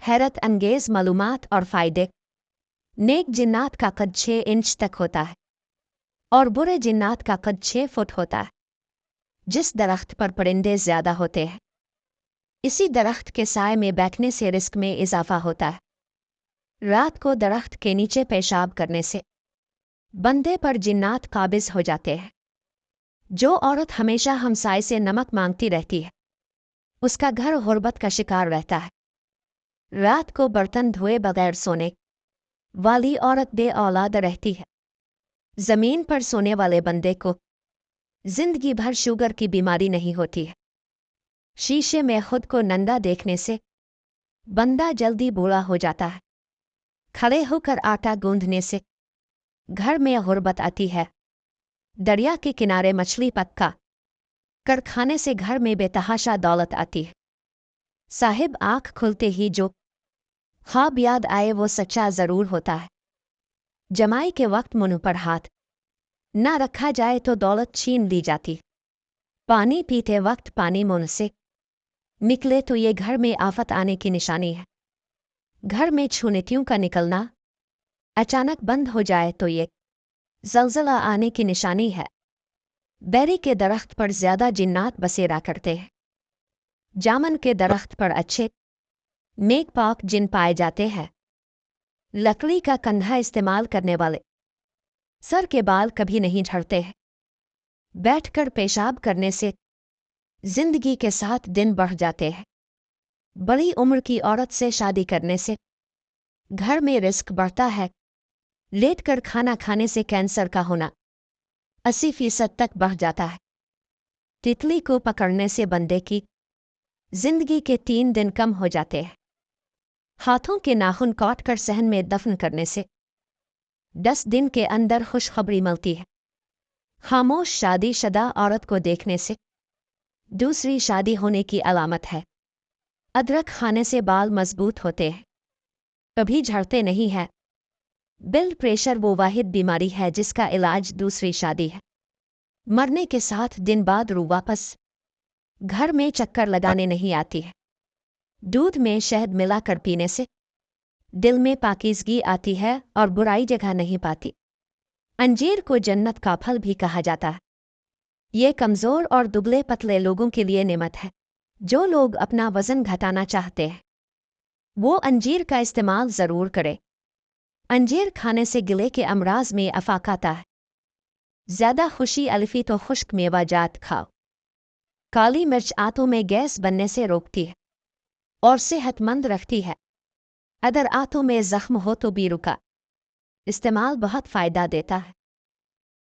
हैरत अंगेज मालूमात और फ़ायदे। नेक जिन्नात का कद 6 इंच तक होता है और बुरे जिन्नात का कद 6 फुट होता है। जिस दरख्त पर परिंदे ज़्यादा होते हैं, इसी दरख्त के साए में बैठने से रिस्क में इजाफा होता है। रात को दरख्त के नीचे पेशाब करने से बंदे पर जिन्नात काबिज हो जाते हैं। जो औरत हमेशा हमसाए से नमक मांगती रहती है, उसका घर गुर्बत का शिकार रहता है। रात को बर्तन धोए बगैर सोने वाली औरत बे औलाद रहती है। ज़मीन पर सोने वाले बंदे को जिंदगी भर शुगर की बीमारी नहीं होती है। शीशे में खुद को नंगा देखने से बंदा जल्दी बूढ़ा हो जाता है। खड़े होकर आटा गूंदने से घर में गुर्बत आती है। दरिया के किनारे मछली पक्का कर खाने से घर में बेतहाशा दौलत आती है। साहिब आँख खुलते ही जो ख्वाब याद आए वो सच्चा ज़रूर होता है। जमाई के वक्त मुंह पर हाथ ना रखा जाए तो दौलत छीन ली जाती। पानी पीते वक्त पानी मुंह से निकले तो ये घर में आफत आने की निशानी है। घर में छूनितियों का निकलना अचानक बंद हो जाए तो ये ज़लज़ला आने की निशानी है। बेरी के दरख्त पर ज़्यादा जिन्नात बसेरा करते हैं। जामन के दरख्त पर अच्छे नेक पाक जिन पाए जाते हैं। लकड़ी का कंधा इस्तेमाल करने वाले सर के बाल कभी नहीं झड़ते हैं। बैठकर पेशाब करने से जिंदगी के 7 दिन बढ़ जाते हैं। बड़ी उम्र की औरत से शादी करने से घर में रिस्क बढ़ता है। लेटकर खाना खाने से कैंसर का होना 80% तक बढ़ जाता है। तितली को पकड़ने से बंदे की जिंदगी के 3 दिन कम हो जाते हैं। हाथों के नाखून काट कर सहन में दफन करने से 10 दिन के अंदर खुशखबरी मिलती है। खामोश शादीशुदा औरत को देखने से दूसरी शादी होने की अलामत है। अदरक खाने से बाल मजबूत होते हैं, कभी झड़ते नहीं है। ब्लड प्रेशर वो वाहिद बीमारी है जिसका इलाज दूसरी शादी है। मरने के 7 दिन बाद रूह वापस घर में चक्कर लगाने नहीं आती है। दूध में शहद मिलाकर पीने से दिल में पाकीज़गी आती है और बुराई जगह नहीं पाती। अंजीर को जन्नत का फल भी कहा जाता है। ये कमज़ोर और दुबले पतले लोगों के लिए नेमत है। जो लोग अपना वज़न घटाना चाहते हैं, वो अंजीर का इस्तेमाल ज़रूर करें। अंजीर खाने से गिले के अमराज में अफाक आता है। ज़्यादा खुशी अल्फी तो खुश्क मेवा जात खाओ। काली मिर्च आंतों में गैस बनने से रोकती है और सेहतमंद रखती है। अगर आंतों में ज़ख्म हो तो बीरू का इस्तेमाल बहुत फ़ायदा देता है।